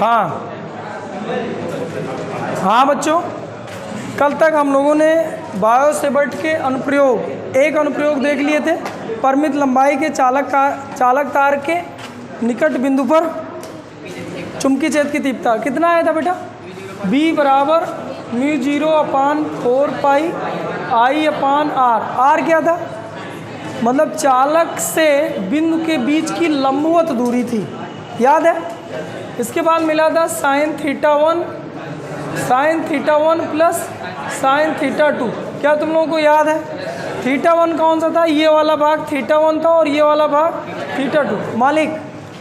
हाँ हाँ बच्चों, कल तक हम लोगों ने बायो-सेवर्ट के अनुप्रयोग, एक अनुप्रयोग देख लिए थे। परिमित लंबाई के चालक तार के निकट बिंदु पर चुंबकीय क्षेत्र की तीव्रता कितना आया था बेटा? B बराबर μ0/4πI/r। r क्या था? मतलब चालक से बिंदु के बीच की लंबवत दूरी थी, याद है? इसके बाद मिला था sin θ1 प्लस sin θ2। क्या तुम लोगों को याद है? θ1 कौन सा था? ये वाला भाग θ1 था और ये वाला भाग θ2। मालिक,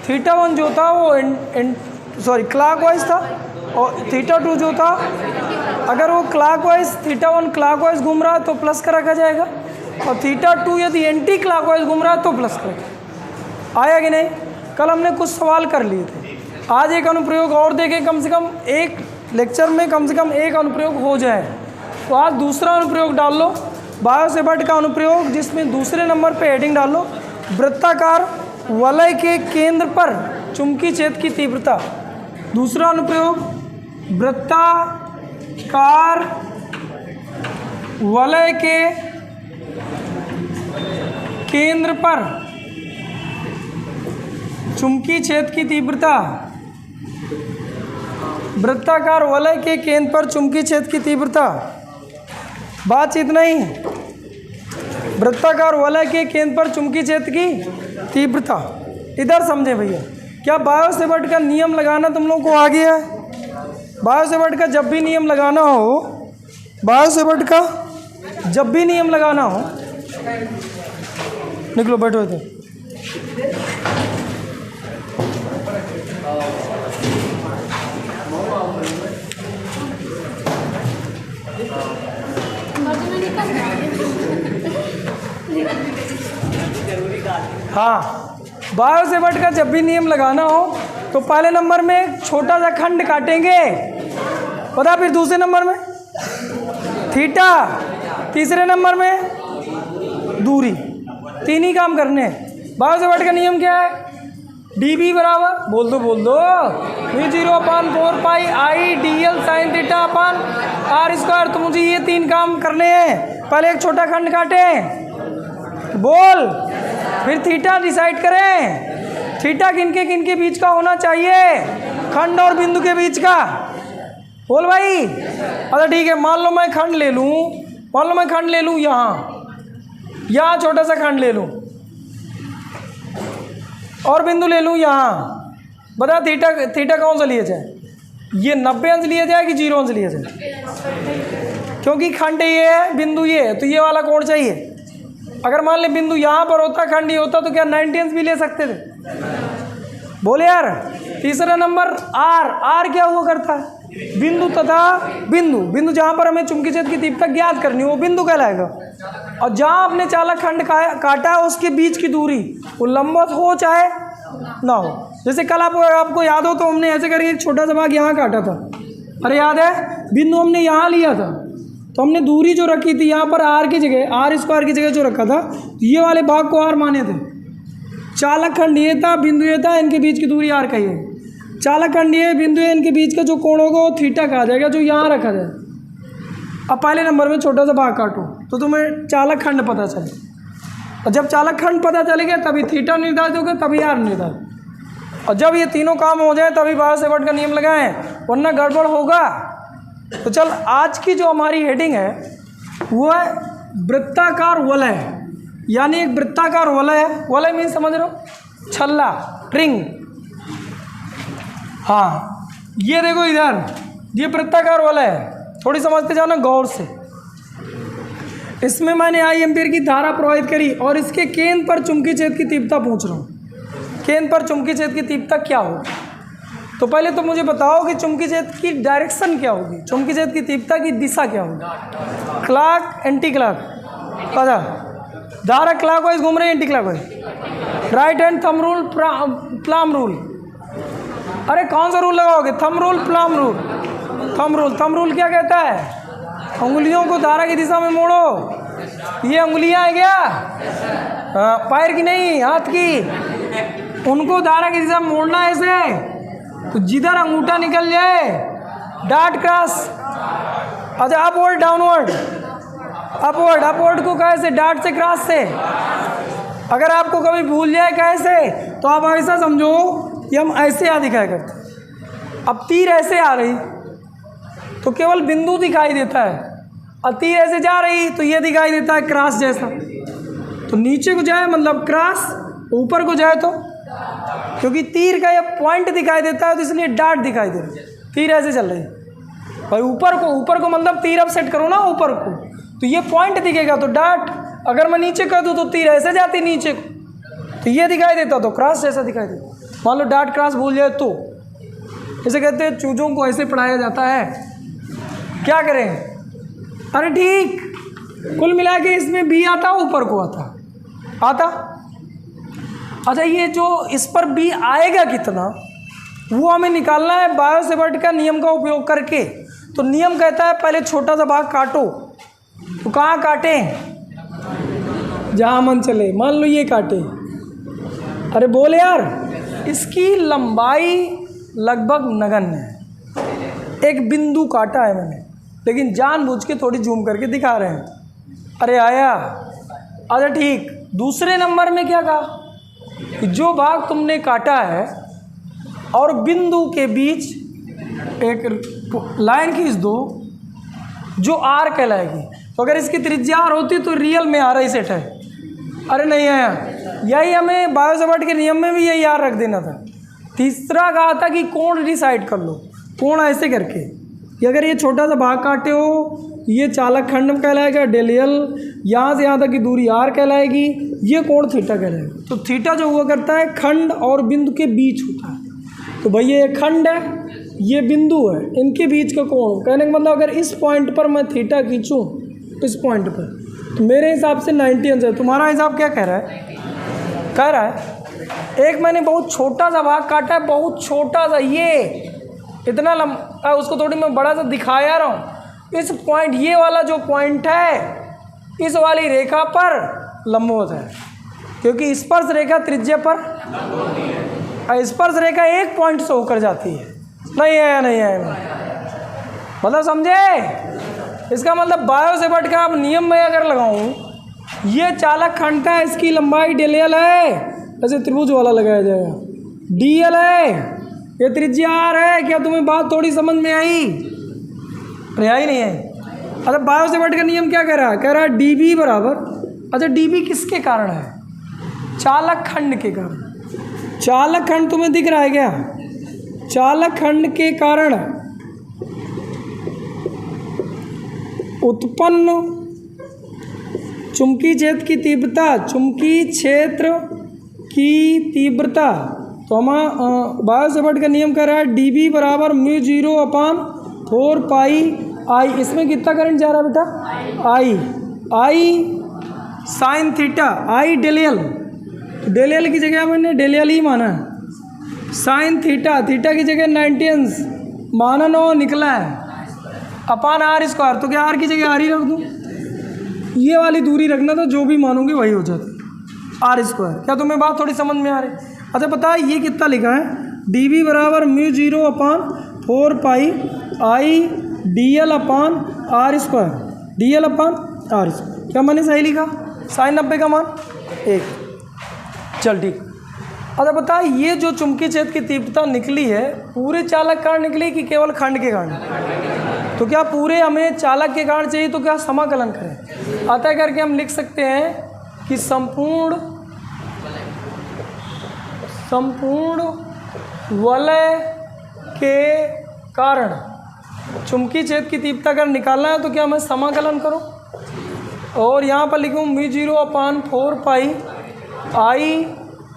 θ1 जो था वो क्लॉकवाइज था और θ2 जो था, अगर वो θ1 क्लॉकवाइज घूम रहा है तो प्लस का रखा जाएगा और θ2 यदि एंटी क्लॉकवाइज घूम रहा है तो प्लस का। आया कि नहीं? कल हमने कुछ सवाल कर लिए थे, आज एक अनुप्रयोग और देखें। कम से कम एक लेक्चर में कम से कम एक अनुप्रयोग हो जाए। तो आज दूसरा अनुप्रयोग डाल लो, बायो-सेवर्ट का अनुप्रयोग, जिसमें दूसरे नंबर पे हेडिंग डाल लो वृत्ताकार वलय के केंद्र पर चुंबकीय क्षेत्र की तीव्रता। दूसरा अनुप्रयोग वृत्ताकार वलय के केंद्र पर चुंबकीय क्षेत्र की तीव्रता। वृत्ताकार वलय के केंद्र पर चुंबकीय क्षेत्र की तीव्रता। बातचीत नहीं, वृत्ताकार वलय के केंद्र पर चुंबकीय क्षेत्र की तीव्रता। इधर समझे भैया, क्या बायो-सेवर्ट का नियम लगाना तुम लोग को आ गया है? बायो-सेवर्ट का जब भी नियम लगाना हो, बायो-सेवर्ट का जब भी नियम लगाना हो, निकलो बैठो इधर। हाँ, बायो-सेवर्ट का जब भी नियम लगाना हो तो पहले नंबर में एक छोटा सा खंड काटेंगे, पता, फिर दूसरे नंबर में थीटा, तीसरे नंबर में दूरी। तीन ही काम करने हैं। बायो-सेवर्ट का नियम क्या है? dB बराबर, बोल दो μ0/4πI/dl sin θ/r²। तो मुझे ये तीन काम करने हैं। पहले एक छोटा खंड काटें, बोल, फिर थीटा डिसाइड करें। थीटा किनके बीच का होना चाहिए? खंड और बिंदु के बीच का। बोल भाई। अच्छा ठीक है, मान लो मैं खंड ले लूँ, यहाँ छोटा सा खंड ले लूँ और बिंदु ले लूँ यहाँ। बता थीटा कौन सा लिया जाए? ये 90 अंश लिया जाए कि 0 अंश लिया जाए? क्योंकि खंड ये है, बिंदु ये है, तो ये वाला कोण चाहिए। अगर मान ले बिंदु यहाँ पर होता, खंड ये होता, तो क्या 90 अंश भी ले सकते थे? बोले यार। तीसरा नंबर आर क्या हुआ करता है? बिंदु तथा बिंदु जहाँ पर हमें चुंबकीय क्षेत्र की तीव्रता ज्ञात करनी हो वो बिंदु कहलाएगा। और जहाँ आपने चालक खंड काटा उसके बीच की दूरी, वो लंबवत हो चाहे ना हो। जैसे कल आपको याद हो तो हमने ऐसे करके एक छोटा सा भाग यहाँ काटा था, अरे याद है? बिंदु हमने यहाँ लिया था, तो हमने दूरी जो रखी थी यहाँ पर r की जगह, r² की जगह जो रखा था, तो ये वाले भाग को r माने थे। चालक खंड ये था, बिंदु ये था, इनके बीच की दूरी r कहिए। चालक खंड ये, बिंदु ये, इनके बीच का जो कोण होगा वो थीटा कहा जाएगा, जो यहाँ रखा जाए। अब पहले नंबर में छोटा सा भाग काटो तो तुम्हें चालक खंड पता चले, और जब चालक खंड पता चलेगा तभी थीटा निर्धारित होगा, तभी r निर्धारित। और जब ये तीनों काम हो जाए तभी बायो-सेवर्ट का नियम लगाएं, वरना गड़बड़ होगा। तो चल, आज की जो हमारी हेडिंग है वो है वृत्ताकार वलय। यानी एक वृत्ताकार वलय है। वलय मीन समझ रहे हो? छल्ला, रिंग। हाँ, ये देखो इधर, ये वृत्ताकार वलय है। थोड़ी समझते जाना गौर से। इसमें मैंने I एम्पीयर की धारा प्रवाहित करी और इसके केंद्र पर चुंबकीय क्षेत्र की तीव्रता पूछ रहा हूँ। केंद्र पर चुंबकीय क्षेत्र की तीव्रता क्या होगी? तो पहले तो मुझे बताओ कि चुंबकीय क्षेत्र की डायरेक्शन क्या होगी, चुंबकीय क्षेत्र की तीव्रता की दिशा क्या होगी? Clock, anti clock? पता, धारा क्लॉकवाइज घूम रही है, anti clockwise. Right hand thumb rule, plum rule. अरे कौन सा रूल लगाओगे? Thumb rule, plum rule? Thumb rule क्या कहता है? उंगलियों को धारा की दिशा में मोड़ो। ये उंगलियां है क्या? पैर की नहीं, हाथ की। उनको धारा की दिशा में मोड़ना ऐसे, तो जिधर अंगूठा निकल जाए डॉट क्रॉस। अच्छा अपवर्ड डाउनवर्ड, अपवर्ड, अपवर्ड को कैसे? डॉट से क्रॉस से। अगर आपको कभी भूल जाए कैसे तो आप ऐसा समझो कि हम ऐसे यहाँ दिखाया करते, अब तीर ऐसे आ रही तो केवल बिंदु दिखाई देता है, और तीर ऐसे जा रही तो ये दिखाई देता है क्रॉस जैसा। तो नीचे को जाए मतलब क्रॉस, ऊपर को जाए तो, क्योंकि तीर का ये पॉइंट दिखाई देता है तो इसलिए डॉट दिखाई दे रही है। तीर ऐसे चल रही है भाई, ऊपर को मतलब तीर अब सेट करो ना ऊपर को, तो ये पॉइंट दिखेगा तो डॉट। अगर मैं नीचे कर दूँ तो तीर ऐसे जाती नीचे को, तो ये दिखाई देता तो क्रॉस जैसा दिखाई देता। मान लो डॉट क्रॉस भूल जाए तो इसे कहते हैं चूजों को ऐसे पढ़ाया जाता है। क्या करें? अरे ठीक, कुल मिला के इसमें बी आता, ऊपर को आता। अच्छा ये जो इस पर बी आएगा कितना वो हमें निकालना है बायो सेवर्ट का नियम का उपयोग करके। तो नियम कहता है पहले छोटा सा भाग काटो। तो कहाँ काटें? जहाँ मन चले। मान लो ये काटे, अरे बोल यार, इसकी लंबाई लगभग नगण्य है, एक बिंदु काटा है मैंने, लेकिन जानबूझ के थोड़ी जूम करके दिखा रहे हैं। अरे आया। अच्छा ठीक, दूसरे नंबर में क्या कहा कि जो भाग तुमने काटा है और बिंदु के बीच एक लाइन खींच दो जो आर कहलाएगी। तो अगर इसकी त्रिज्या आर होती तो रियल में आर ही सेट है। अरे नहीं आया, यही हमें बायो सेवर्ट के नियम में भी यही आर रख देना था। तीसरा कहा था कि कोण डिसाइड कर लो, कोण ऐसे करके कि अगर ये छोटा सा भाग काटे हो, ये चालक खंड कहलाएगा डेलियल, यहाँ से यहाँ तक की दूरी आर कहलाएगी, ये कोण थीटा कहलाएगा। तो थीटा जो हुआ करता है खंड और बिंदु के बीच होता है। तो भैया ये खंड है, ये बिंदु है, इनके बीच का कोण। कहने का मतलब अगर इस पॉइंट पर मैं थीटा खींचूँ, इस पॉइंट पर, तो मेरे हिसाब से 90 अंश है। तुम्हारा हिसाब क्या कह रहा है? कह रहा है एक मैंने बहुत छोटा सा भाग काटा है, बहुत छोटा सा, ये इतना लंबा, उसको थोड़ी मैं बड़ा सा दिखाया रहा हूँ। इस पॉइंट, ये वाला जो पॉइंट है इस वाली रेखा पर लंबवत है, क्योंकि स्पर्श रेखा त्रिज्या पर, स्पर्श रेखा एक पॉइंट से होकर जाती है। नहीं है, नहीं है, मतलब समझे? इसका मतलब बायो सेवर्ट का अब नियम में अगर लगाऊं, ये चालक खंड का इसकी लंबाई डेलियल है, ऐसे त्रिभुज वाला लगाया जाएगा, डीएल है, ये त्रिज्या आर है। क्या तुम्हें बात थोड़ी समझ में आई? अरे आई नहीं है। अच्छा बायो सेवर्ट का नियम क्या कह रहा है? कह रहा है डीबी बराबर, अच्छा डीबी किसके कारण है? चालक खंड के कारण। चालक खंड तुम्हें दिख रहा है क्या? चालक खंड के कारण उत्पन्न चुंबकीय क्षेत्र की तीव्रता, चुंबकीय क्षेत्र की तीव्रता। तो हम बायो सेवर्ट का नियम कर रहा है डीबी बराबर μ0/4 पाई आई। इसमें कितना करंट जा रहा है बेटा? आई साइन थीटा, आई डेलियल, डेलियल की जगह मैंने डेलियल ही माना है। साइन थीटा, थीटा की जगह 90 अंश माना 9 निकला है, अपान आर स्क्वायर। तो क्या आर की जगह आर ही रख दूँ? ये वाली दूरी रखना था, जो भी मानूंगी वही हो जाता, आर स्क्वायर। क्या तुम्हें बात थोड़ी समझ में आ रही? अच्छा पता है ये कितना लिखा है? डीबी बराबर μ0/4 पाई आई DL/आर स्क्वायर, DL/आर स्क्वायर। क्या मैंने सही लिखा? साइन 90 का मान 1। चल ठीक। अच्छा बता, ये जो चुंबकीय क्षेत्र की तीव्रता निकली है पूरे चालक कारण निकली कि केवल खंड के कारण? तो क्या पूरे हमें चालक के कारण चाहिए, तो क्या समाकलन करें? अतः करके हम लिख सकते हैं कि संपूर्ण वलय के कारण चुंबकीय क्षेत्र की तीव्रता अगर निकालना है तो क्या मैं समाकलन करूं? और यहाँ पर लिखूँ μ0/4 पाई आई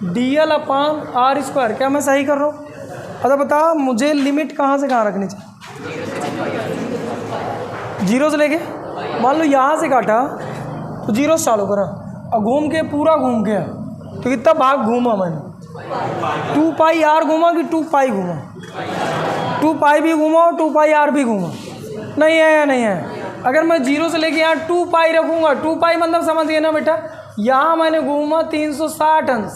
DL/आर स्क्वायर। क्या मैं सही कर रहा हूँ? अच्छा बता, मुझे लिमिट कहाँ से कहाँ रखनी चाहिए? 0 से लेके, मान लो यहाँ से काटा तो 0 से चालू करा और घूम के पूरा घूम गया, तो कितना भाग घूमा मैंने? 2 पाई आर घूमा कि 2 पाई घूमा? 2 पाई भी घूमा और 2 पाई आर भी घूमा। नहीं है, नहीं है। अगर मैं 0 से लेके यहाँ 2 पाई रखूँगा, 2 पाई मतलब समझ गए ना बेटा, यहाँ मैंने घूमा 360 अंश,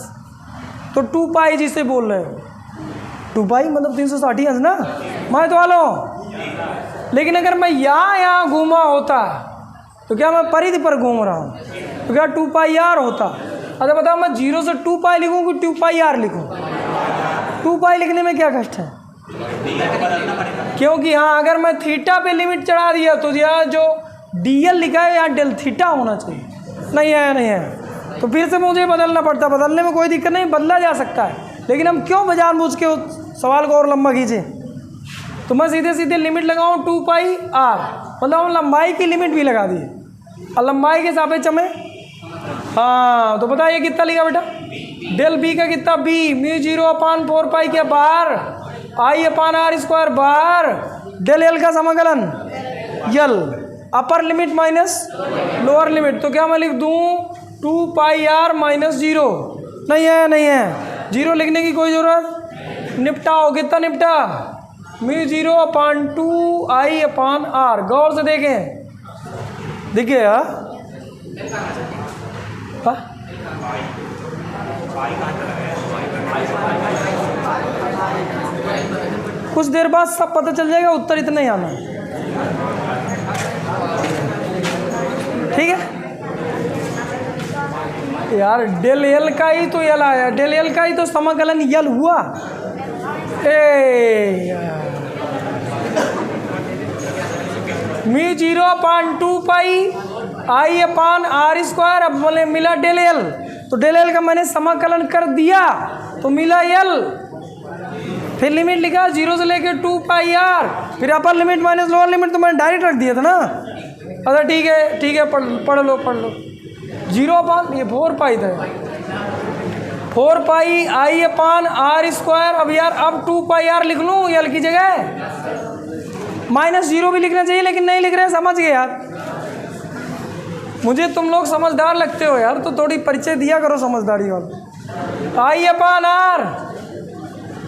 तो 2 पाई जिसे बोल रहे हो 2 पाई मतलब 360 अंश ना, मैं तो वालों। लेकिन अगर मैं यहाँ घूमा होता तो क्या मैं परिधि पर घूम रहा हूँ, तो क्या 2 पाई आर होता। अच्छा बताओ, मैं 0 से 2 पाई लिखूँ कि 2 पाई आर लिखूँ? 2 पाई लिखने में क्या कष्ट है? क्योंकि हाँ, अगर मैं थीटा पे लिमिट चढ़ा दिया तो यहाँ जो डीएल लिखा है यहाँ डेल थीटा होना चाहिए, नहीं है, नहीं है, तो फिर से मुझे बदलना पड़ता। बदलने में कोई दिक्कत नहीं, बदला जा सकता है, लेकिन हम क्यों जानबूझ के उस सवाल को और लंबा खींचे? तो मैं सीधे सीधे लिमिट लगाऊँ 2 पाई आर, मतलब हम लंबाई की लिमिट भी लगा दी, और लंबाई के सापेक्ष हमें, हाँ तो बताइए कितना लिखा बेटा? डेल बी का कितना? बी म्यू 0/4 पाई क्या बाहर, I/r² बाहर, डेल एल का समाकलन यल, upper limit minus lower limit, तो क्या मैं लिख दूँ 2 पाई आर माइनस 0? नहीं है, नहीं है, 0 लिखने की कोई ज़रूरत। निपटाओ, कितना निपटा? Mu 0/2 I/r। गौर से देखें, देखिए कुछ देर बाद सब पता चल जाएगा, उत्तर इतना ही आना, ठीक है यार। डेल एल का ही तो यल आया, डेल एल का ही तो समाकलन यल हुआ। म्यू 0/2 पाई I/r², अब बोले मिला डेल एल, तो डेल एल का मैंने समाकलन कर दिया तो मिला यल, फिर लिमिट लिखा 0 से लेकर 2 पाई आर, फिर अपर लिमिट माइनस लोअर लिमिट, तो मैंने डायरेक्ट रख दिया था ना। अच्छा ठीक है, ठीक है, पढ़ लो 0/, ये 4 पाई था, 4 पाई I/r²। अब यार अब 2 पाई आर लिख लूँ यल की जगह, -0 भी लिखना चाहिए, लेकिन नहीं लिख रहे, समझ गए यार। मुझे तुम लोग समझदार लगते हो यार, तो थोड़ी परिचय दिया करो समझदारी वाला। I/r,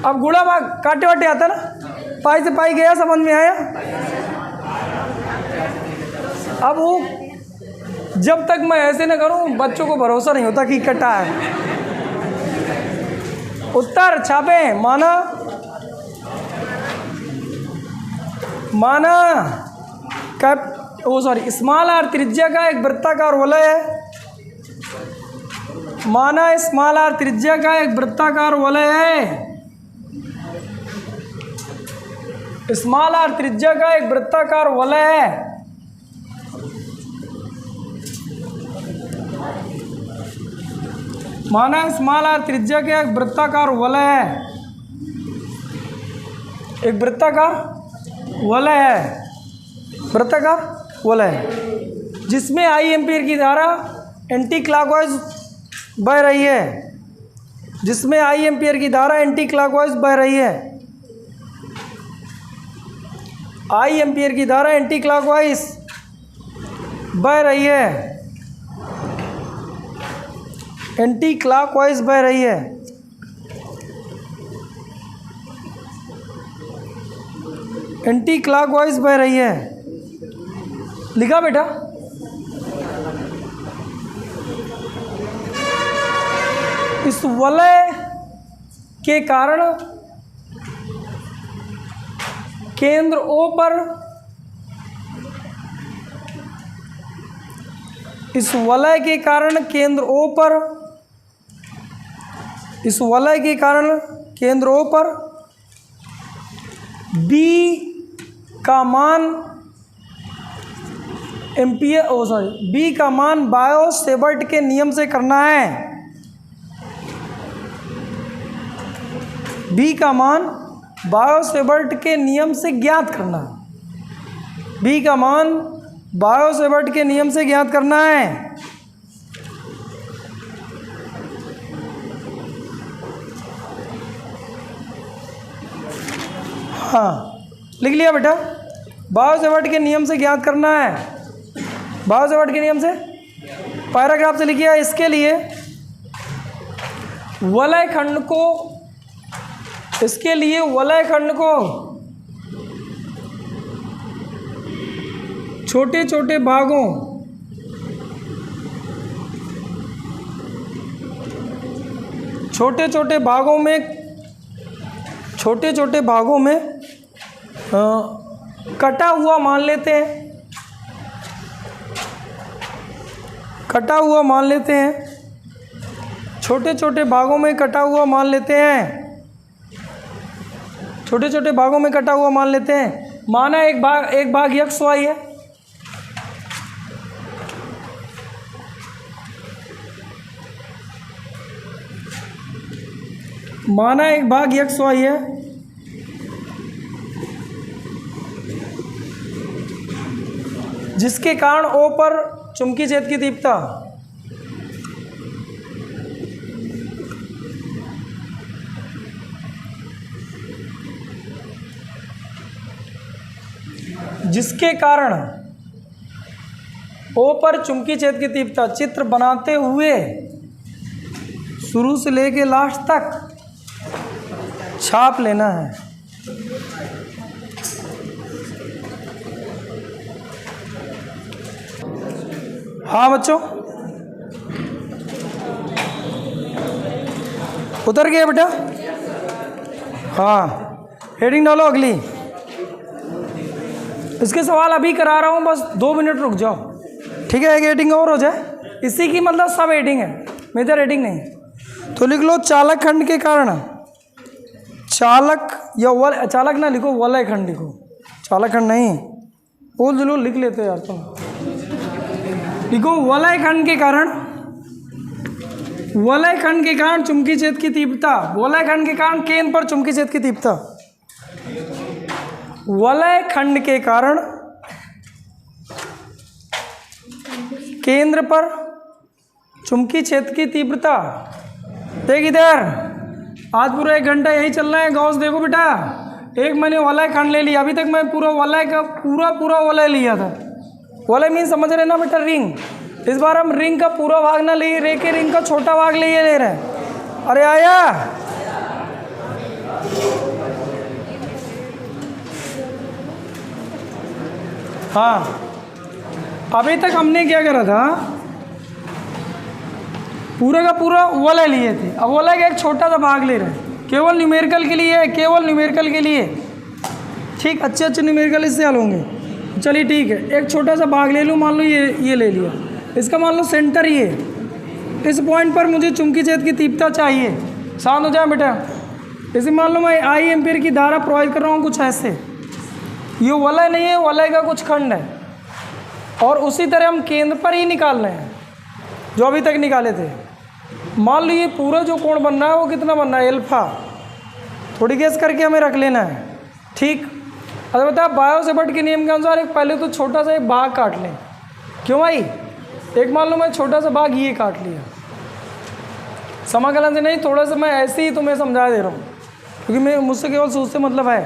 अब गुणा भाग काटे वाटे आता ना, पाई से पाई गया, समझ में आया? अब वो जब तक मैं ऐसे ना करूं, बच्चों को भरोसा नहीं होता कि कटा है। उत्तर छापे, माना स्मॉल आर त्रिज्या का एक वृत्ताकार वलय है, माना स्मॉल आर त्रिज्या का एक वृत्ताकार वलय है, स्मॉल आर त्रिज्या का एक वृत्ताकार वलय है, माना स्मॉल आर त्रिज्या का एक वृत्ताकार वलय है, एक वृत्ताकार वलय है, वृत्ताकार वलय जिसमें I एम्पीयर की धारा एंटी क्लॉकवाइज बह रही है, जिसमें I एम्पीयर की धारा एंटी क्लॉकवाइज बह रही है, I एम्पीयर की धारा एंटी क्लॉकवाइज बह रही है, एंटी क्लॉकवाइज बह रही है, एंटी क्लॉकवाइज बह रही है। लिखा बेटा? इस वलय के कारण केंद्र O पर, इस वलय के कारण केंद्र O पर, इस वलय के कारण केंद्र O पर B का मान एम्पियर B का मान बायो-सेवर्ट के नियम से करना है। B का मान बायो-सेवर्ट के नियम से ज्ञात करना है। B का मान बायो-सेवर्ट के नियम से ज्ञात करना है। हाँ, लिख लिया बेटा? बायो-सेवर्ट के नियम से ज्ञात करना है। बायो-सेवर्ट के नियम से पैराग्राफ से लिखिए। इसके लिए वलय खंड को, इसके लिए वलय खंड को छोटे छोटे भागों, छोटे छोटे भागों में छोटे छोटे भागों में कटा हुआ मान लेते हैं, कटा हुआ मान लेते हैं, छोटे छोटे भागों में कटा हुआ मान लेते हैं, छोटे छोटे भागों में कटा हुआ मान लेते हैं। माना एक भाग एक्स वाई है, माना एक भाग एक्स वाई है, जिसके कारण ओ पर चुंबकीय क्षेत्र की तीव्रता जिसके कारण ओ पर चुंबकीय क्षेत्र की तीव्रता चित्र बनाते हुए शुरू से लेके लास्ट तक छाप लेना है। हाँ बच्चों, उतर गया बेटा? हाँ, हेडिंग डालो अगली। इसके सवाल अभी करा रहा हूँ, बस 2 मिनट रुक जाओ, ठीक है? एक हेडिंग और हो जाए, इसी की मतलब सब हेडिंग है, मेजर हेडिंग नहीं। तो लिख लो चालक खंड के कारण, चालक या चालक ना लिखो, वलय खंड लिखो, चालक खंड नहीं, बोल दिलो, लिख लेते यार तुम। लिखो वलय खंड के कारण, वलय खंड के कारण चुंबकीय क्षेत्र की तीव्रता, वलय खंड के कारण केंद्र पर चुंबकीय क्षेत्र की तीव्रता, वलय खंड के कारण केंद्र पर चुंबकीय क्षेत्र की तीव्रता। देख इधर, आज पूरा 1 घंटा यही चल रहा है। गौस देखो बेटा, एक मैंने वलय खंड ले लिया, अभी तक मैं पूरा वलय का पूरा वलय लिया था। वलय मीन समझ रहे ना बेटा, रिंग। इस बार हम रिंग का पूरा भाग ना ले, रे के रिंग का छोटा भाग ले रहे हैं। अरे आया, हाँ, अभी तक हमने क्या करा था, पूरा का पूरा वलय लिए थे, अब वलय का एक छोटा सा भाग ले रहे हैं, केवल न्यूमेरिकल के लिए, केवल न्यूमेरिकल के लिए। ठीक, अच्छे न्यूमेरिकल इससे हल होंगे। चलिए ठीक है, एक छोटा सा भाग ले लूँ, मान लो ये ले लिया, इसका मान लो सेंटर ये, इस पॉइंट पर मुझे चुंबकीय क्षेत्र की तीव्रता चाहिए। शांत हो जाए बेटा। जैसे मान लो मैं आई एम्पीयर की धारा प्रवाहित कर रहा हूँ कुछ ऐसे, ये वलय नहीं है, वलय का कुछ खंड है, और उसी तरह हम केंद्र पर ही निकाल रहे हैं जो अभी तक निकाले थे। मान लो ये पूरा जो कोण बनना है वो कितना बनना है, अल्फा। थोड़ी गेस करके हमें रख लेना है, ठीक। अच्छा बता, बायो सेवर्ट के नियम के अनुसार एक पहले तो छोटा सा एक भाग काट लें। क्यों भाई? एक मान लो मैं छोटा सा भाग ये काट लिया, समाकलन से नहीं, थोड़ा सा मैं ऐसे ही तुम्हें समझा दे रहा हूँ, क्योंकि मैं मुझसे केवल सोचते मतलब है।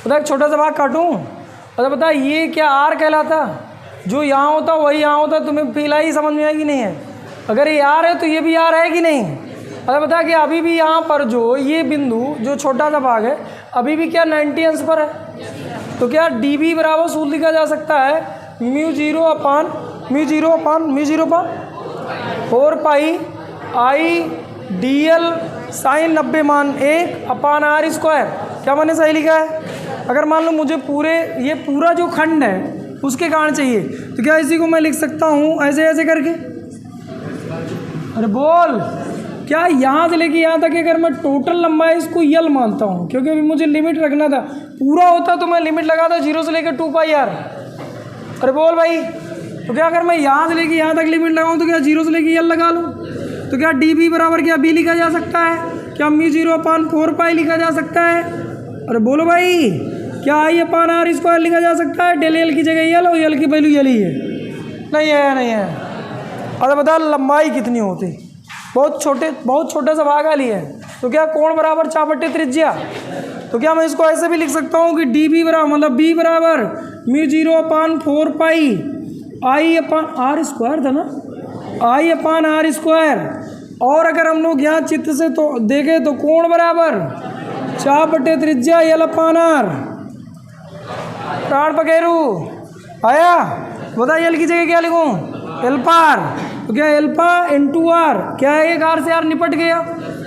बता, एक छोटा सा भाग काटूँ, अच्छा बता ये क्या आर कहलाता? जो यहाँ होता वही यहाँ होता, तुम्हें पीला ही समझ में आएगी नहीं है। अगर ये आर है तो ये भी आर है कि नहीं? अच्छा बता कि अभी भी यहाँ पर जो ये बिंदु जो छोटा सा भाग है अभी भी क्या 90 अंश पर है, तो क्या डी बी बराबर सूत्र लिखा जा सकता है μ0 अपान 4 पाई आई डी एल साइन 90 मान 1 अपान आर स्क्वायर। क्या मैंने सही लिखा है? अगर मान लो मुझे ये पूरा जो खंड है उसके कारण चाहिए, तो क्या इसी को मैं लिख सकता हूँ ऐसे ऐसे करके? अरे बोल, क्या यहाँ से लेके यहाँ तक अगर मैं टोटल लंबाई इसको यल मानता हूँ, क्योंकि अभी मुझे लिमिट रखना था, पूरा होता तो मैं लिमिट लगाता 0 से लेकर 2 पाई आर। अरे बोल भाई, तो क्या अगर मैं यहाँ से लेके यहाँ तक लिमिट लगाऊँ तो क्या 0 से लेके यल लगा लूँ, तो क्या डी बी बराबर क्या बी लिखा जा सकता है? क्या μ0 अपान 4 पाई लिखा जा सकता है? अरे बोलो भाई, क्या आई अपान आर स्क्वायर लिखा जा सकता है? डेल एल की जगह यल, और यल की वैल्यू यल ही है। नहीं है, नहीं है। अरे बता लंबाई कितनी होती? बहुत छोटा सा भाग वाली है, तो क्या कोण बराबर 4/3 त्रिज्या, तो क्या मैं इसको ऐसे भी लिख सकता हूँ कि डी बी बराबर मतलब बी बराबर μ0 अपान 4 पाई आई अपान आर स्क्वायर था ना, आई अपान आर स्क्वायर। और अगर हम लोग यहाँ चित्र से तो देखें तो कोण बराबर 4/3 त्रिज्या यल अपान आर। प्राण पकेरू आया? बता यल की जगह क्या लिखूँ? Alpha r. तो क्या एल्फा इंटू आर क्या है? एक आर से आर निपट गया,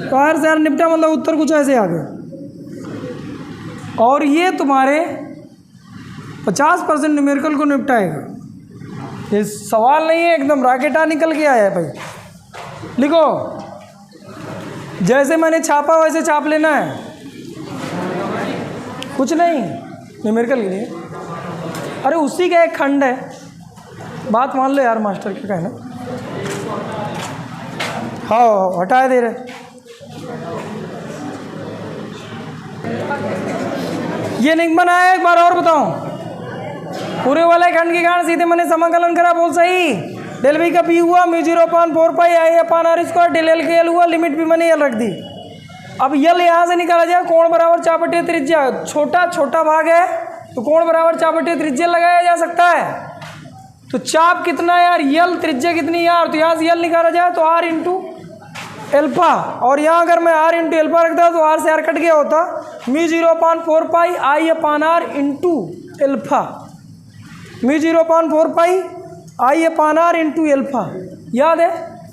तो आर से आर निपटा मतलब उत्तर कुछ ऐसे आ गया। और ये तुम्हारे 50% न्यूमेरिकल को निपटाएगा। ये सवाल नहीं है, एकदम राकेटा निकल के आया है भाई। लिखो, जैसे मैंने छापा वैसे छाप लेना है, कुछ नहीं न्यूमेरिकल के लिए। अरे उसी का एक खंड है, बात मान लो यार, मास्टर क्या कहना। हाँ हटा दे रहे। ये निगमन आया, एक बार और बताऊं। पूरे वाले खंड के कारण सीधे मैंने समाकलन करा, बोल सही। डेल बी का पी हुआ mu 0/4 pi I upon r square, del l के एल हुआ, लिमिट भी मैंने एल रख दी। अब यल यहाँ से निकाला जाए, कोण बराबर चापटीय त्रिज्या, छोटा छोटा भाग है तो कोण बराबर चापटीय त्रिज्या लगाया जा सकता है। तो चाप कितना है यार, यल त्रिज्या कितनी यार, तो यहाँ से यल निकाला जाए तो आर इंटू एल्फा, और यहाँ अगर मैं आर इंटू एल्फा रखता तो आर से आर कट गया होता, mu 0/4 pi I upon r into alpha, mu 0/4 pi I upon r into alpha. याद है,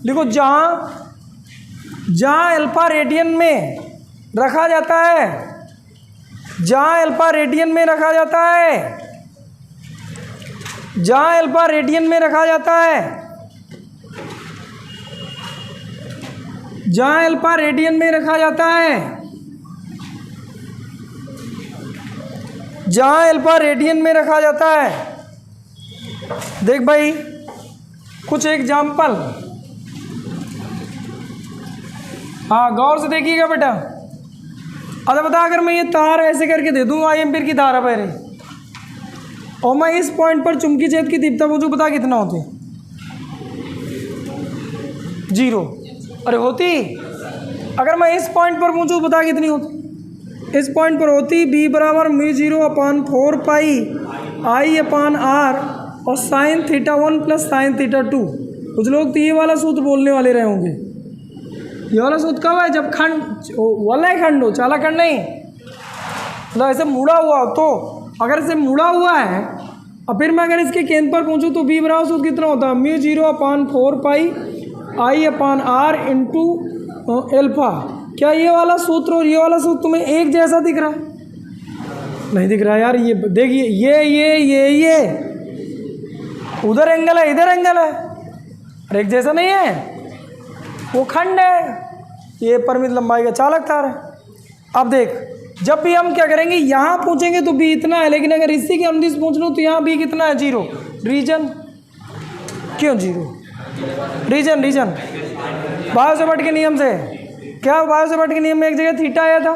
देखो जहाँ एल्फा रेडियन में रखा जाता है, जहाँ एल्फा रेडियन में रखा जाता है, जहाँ एल्फा रेडियन में रखा जाता है, जहाँ एल्फा रेडियन में रखा जाता है, जहाँ एल्फा रेडियन में रखा जाता है। देख भाई कुछ एग्जाम्पल, हाँ गौर से देखिएगा बेटा। अच्छा बता, अगर मैं ये तार ऐसे करके दे दूँ आई एम्पीयर की धारा बह रही, और मैं इस पॉइंट पर चुंबकीय क्षेत्र की तीव्रता पूछूं, बता कितना होती? 0। अरे होती। अगर मैं इस पॉइंट पर पूछूं, बता कितनी होती? इस पॉइंट पर होती b बराबर mu 0/4 pi I upon R और sine theta 1 plus sine theta 2। कुछ लोग तो ये वाला सूत्र बोलने वाले रहे होंगे। ये वाला सूत्र कब है? जब खंड वाला खंड हो, चाला खंड नहीं, मतलब ऐसे मुड़ा हुआ हो। तो अगर इसे मुड़ा हुआ है और फिर मैं अगर इसके केंद्र पर पूछूं तो b बराबर सूत्र कितना होता है? Mu 0/4 pi I upon r into alpha. क्या ये वाला सूत्र और ये वाला सूत्र तुम्हें एक जैसा दिख रहा है? नहीं दिख रहा यार। ये देखिए, ये उधर एंगल है, इधर एंगल है, और एक जैसा नहीं है। वो खंड है, ये परिमित लंबाई का चालक तार है। अब देख, जब भी हम क्या करेंगे, यहाँ पूछेंगे तो b इतना है, लेकिन अगर इसी के अनुदिश पूछ लो तो यहाँ b कितना है? 0। रीजन क्यों 0? रीजन बायो-सेवर्ट के नियम से। क्या बायो-सेवर्ट के नियम में एक जगह थीटा आया था?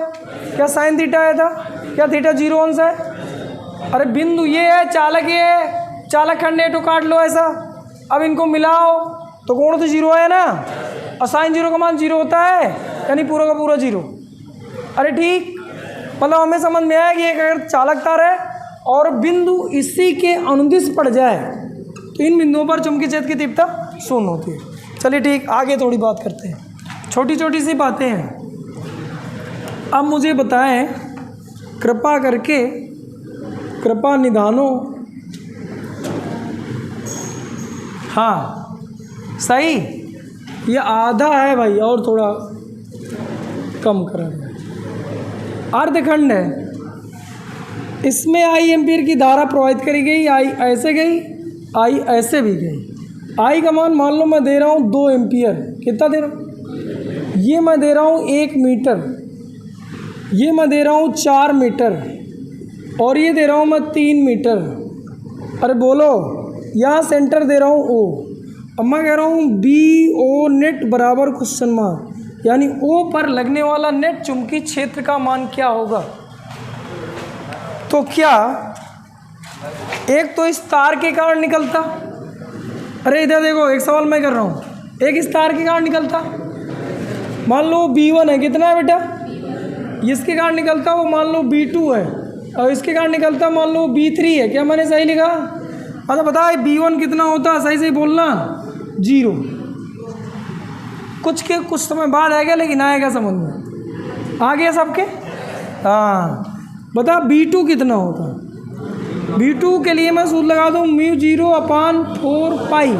क्या साइन थीटा आया था? क्या थीटा 0 अंश है? अरे बिंदु ये है, चालक ये है, चालक खंड A2 काट लो ऐसा। अब इनको मिलाओ तो कोण तो 0 है ना, और साइन 0 का मान 0 होता है, यानी पूरा का पूरा 0। अरे ठीक, मतलब हमें समझ में आया कि एक अगर चालक तार है और बिंदु इसी के अनुदिश पड़ जाए तो इन बिंदुओं पर चुंबकीय क्षेत्र की तीव्रता 0 होती है। चलिए ठीक, आगे थोड़ी बात करते हैं, छोटी छोटी सी बातें हैं। अब मुझे बताएं कृपा करके, कृपा निधानो। हाँ सही, ये आधा है भाई, और थोड़ा कम करा है। अर्धखंड है, इसमें आई एम्पीयर की धारा प्रवाहित करी गई, आई ऐसे गई, आई ऐसे भी गई। आई का मान मान लो मैं दे रहा हूँ 2 एम्पीयर। कितना दे रहा हूँ? ये मैं दे रहा हूँ 1 मीटर, ये मैं दे रहा हूँ 4 मीटर, और ये दे रहा हूँ मैं 3 मीटर। अरे बोलो, यहाँ सेंटर दे रहा हूँ O। अब मैं कह रहा हूँ BO नेट बराबर क्वेश्चन मार्क, यानी O पर लगने वाला नेट चुंबकीय क्षेत्र का मान क्या होगा? तो क्या एक तो इस तार के कारण निकलता, अरे इधर देखो, एक सवाल मैं कर रहा हूँ, एक इस तार के कारण निकलता, मान लो B1 है, कितना है बेटा? इसके कारण निकलता वो मान लो B2 है, और इसके कारण निकलता मान लो B3 है। क्या मैंने सही लिखा? अच्छा बताए B1 कितना होता है? सही से बोलना। 0। कुछ समय बाद आएगा, लेकिन आएगा समझ में। आ गया सबके? हाँ बता B2 कितना होता? B2 के लिए मैं सूत्र लगा दूँ mu 0/4 pi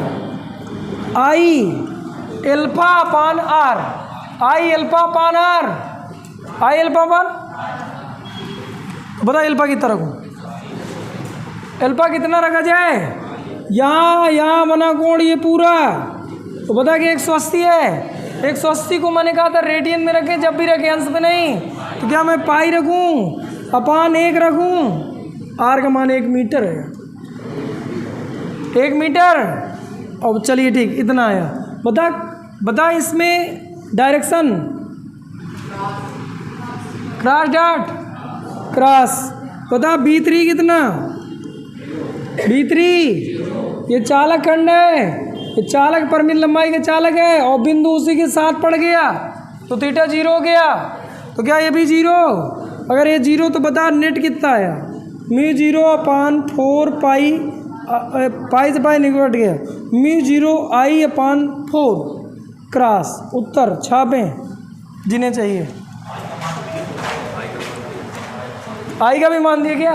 I alpha upon R, I alpha upon R, I alpha upon. बता एल्फा कितना रखूँ, एल्फा कितना रखा जाए, यहाँ बना कोण ये पूरा, तो बता कि 180 है। 180 को मैंने कहा था रेडियन में रखें, जब भी रखें अंश में नहीं। तो क्या मैं पाई रखूँ अपान 1 रखूँ, आर का मान 1 मीटर है, 1 मीटर। अब चलिए ठीक, इतना आया। बता इसमें डायरेक्शन, क्रॉस डॉट क्रॉस। बता B3 कितना, B3 ये चालक खंड है, ये चालक परिमित लंबाई के चालक है और बिंदु उसी के साथ पड़ गया तो थीटा 0 हो गया। तो क्या ये भी 0, अगर ये 0 तो बता नेट कितना आया, μ0/4 पाई, पाई से पाई निकट गया, μ0I/4 क्रॉस। उत्तर छापें जिन्हें चाहिए। आई का भी मान दिया क्या,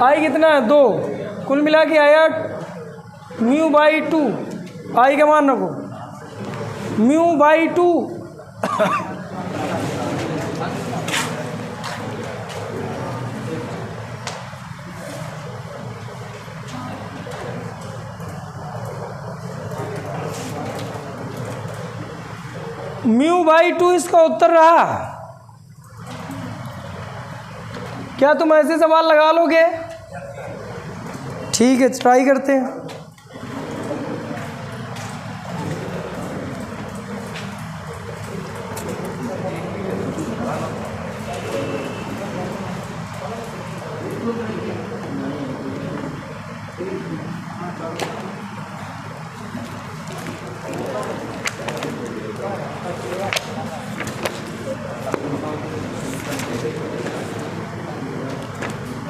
आई कितना है 2, कुल मिला के आया μ/2, आई का मान रखो μ/2 μ/2 इसका उत्तर रहा। क्या तुम ऐसे सवाल लगा लोगे? ठीक है, ट्राई करते हैं।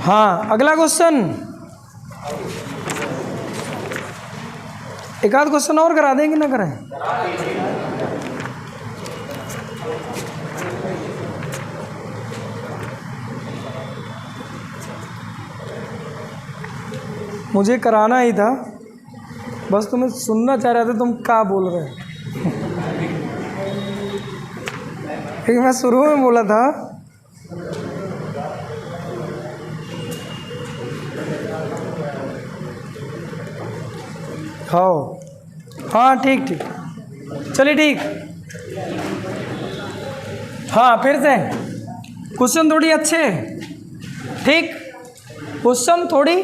हाँ, अगला क्वेश्चन, एक आध क्वेश्चन और करा दें कि ना कराएं? मुझे कराना ही था, बस तुम्हें सुनना चाह रहे थे तुम क्या बोल रहे। क्योंकि मैं शुरू में बोला था हाँ ठीक ठीक, चलिए ठीक। हाँ फिर से क्वेश्चन थोड़ी अच्छे, ठीक, क्वेश्चन थोड़ी,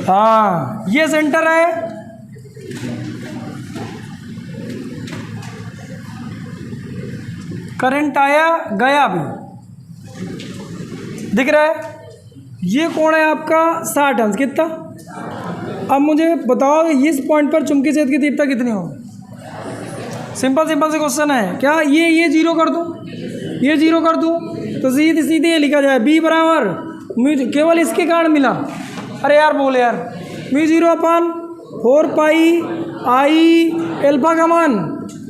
हाँ ये सेंटर है, करंट आया गया भी दिख रहा है, ये कोण है आपका 60 अंश, कितना? अब मुझे बताओ इस पॉइंट पर चुंबकीय क्षेत्र की तीव्रता कितनी होगी? सिंपल से क्वेश्चन है। क्या ये 0 कर दूं, ये 0 कर दूं तो सीधे सीधे ये लिखा जाए B बराबर केवल इसके कारण मिला, अरे यार बोल यार, μ0/4 पाई आई एल्फा का मान,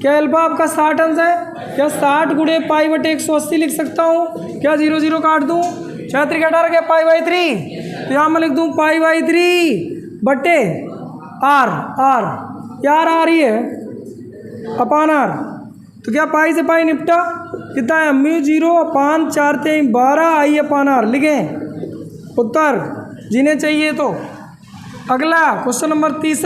क्या एल्फा आपका 60 अंश है? क्या 60 गुणे π/180 लिख सकता हूँ? क्या 0 0 काट दूँ, 6 18 क्या π/3, तो यहाँ मैं लिख दूँ π/3 बटे आर, यार आ रही है अपान आर, तो क्या पाई से पाई निपटा, कितना है μ0/4 I/r लिखें उत्तर जिन्हें चाहिए। तो अगला क्वेश्चन नंबर 3,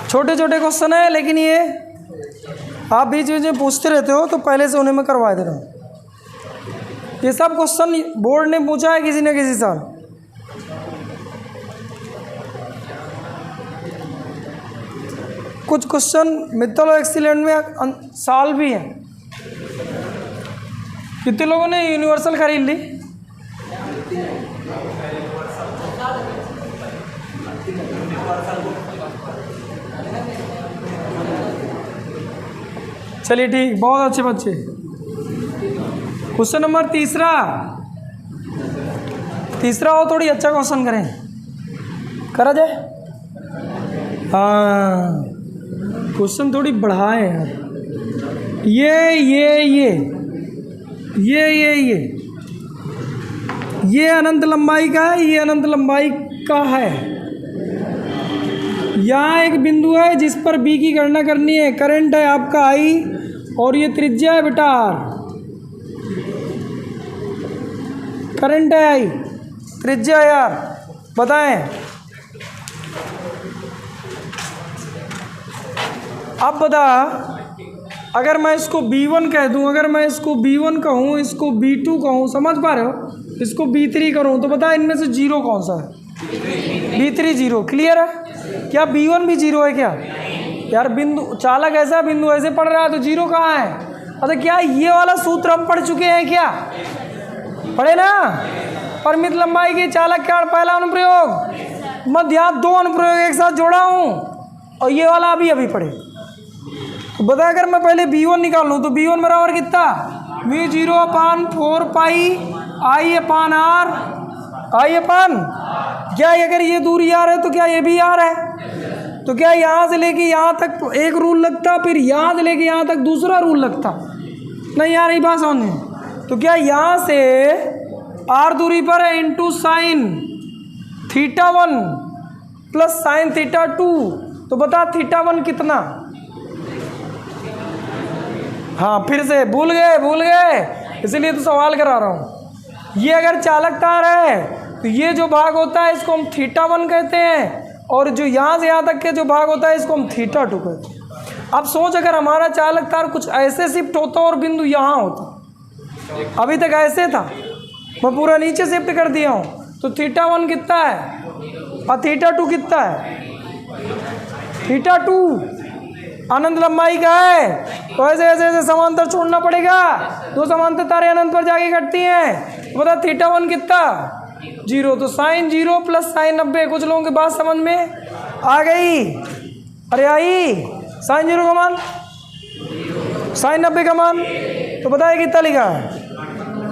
छोटे छोटे क्वेश्चन है लेकिन ये आप बीच बीच में पूछते रहते हो तो पहले से उन्हें मैं करवा दे रहा हूँ। ये सब क्वेश्चन बोर्ड ने पूछा है किसी न किसी साल। कुछ क्वेश्चन मित्तल और एक्सीलेंट में साल भी हैं। कितने लोगों ने यूनिवर्सल खरीद ली? चलिए ठीक, बहुत अच्छे बच्चे। क्वेश्चन नंबर 3 हो, थोड़ी अच्छा क्वेश्चन करें, करा जाए। हाँ क्वेश्चन थोड़ी बढ़ाए यार, ये अनंत लंबाई का है, ये अनंत लंबाई का है। यहाँ एक बिंदु है जिस पर B की गणना करनी है, करंट है आपका I और ये त्रिज्या है बेटा R। करंट है आई, त्रिज्या यार, बताएं। अब बता, अगर मैं इसको B1 कह दूं, अगर मैं इसको B1 कहूं, इसको B2 कहूं, समझ पा रहे हो, इसको B3 करूं, तो बता इनमें से जीरो कौन सा है? B3 zero. क्लियर है? क्या B1 भी जीरो है क्या? यार बिंदु चालक ऐसा बिंदु ऐसे पढ़ रहा है तो जीरो कहाँ है? अरे क्या ये वाला सूत्र हम पढ़ चुके हैं क्या? पढ़े ना? परिमित लंबाई के चालक का पहला अनुप्रयोग, मध्यात दो अनुप्रयोग एक साथ जोड़ा हूँ, और ये वाला अभी अभी पढ़े। तो बता, अगर मैं पहले B1 निकाल लूँ तो B1 बराबर कितना? μ0/4 पाई I/R, I/, क्या अगर ये दूरी R है तो क्या ये भी R है? तो क्या यहाँ से लेके यहाँ तक एक रूल लगता, फिर यहाँ से लेके यहाँ तक दूसरा रूल लगता? नहीं यार, ये बात समझ में। तो क्या यहाँ से R दूरी पर है इंटू साइन θ1 प्लस साइन θ2, तो बता θ1 कितना? हाँ, फिर से भूल गए, इसीलिए तो सवाल करा रहा हूँ। ये अगर चालक तार है तो ये जो भाग होता है इसको हम θ1 कहते हैं, और जो यहाँ से यहाँ तक के जो भाग होता है इसको हम θ2 कहते हैं। अब सोच, अगर हमारा चालक तार कुछ ऐसे शिफ्ट होता और बिंदु यहाँ होता, अभी तक ऐसे था, मैं पूरा नीचे शिफ्ट कर दिया हूँ, तो θ1 कितना है और θ2 कितना है? θ2 अनंत लंबाई का है, तो ऐसे ऐसे ऐसे समांतर छोड़ना पड़ेगा, दो समांतर तारे अनंत पर जाके कटती हैं। तो बता θ1 कितना? जीरो। तो साइन जीरो प्लस साइन 90, कुछ लोगों की बात समझ में आ गई? अरे आई, साइन जीरो का मान, साइन 90 का मान, तो बताइए कितना लिखा है?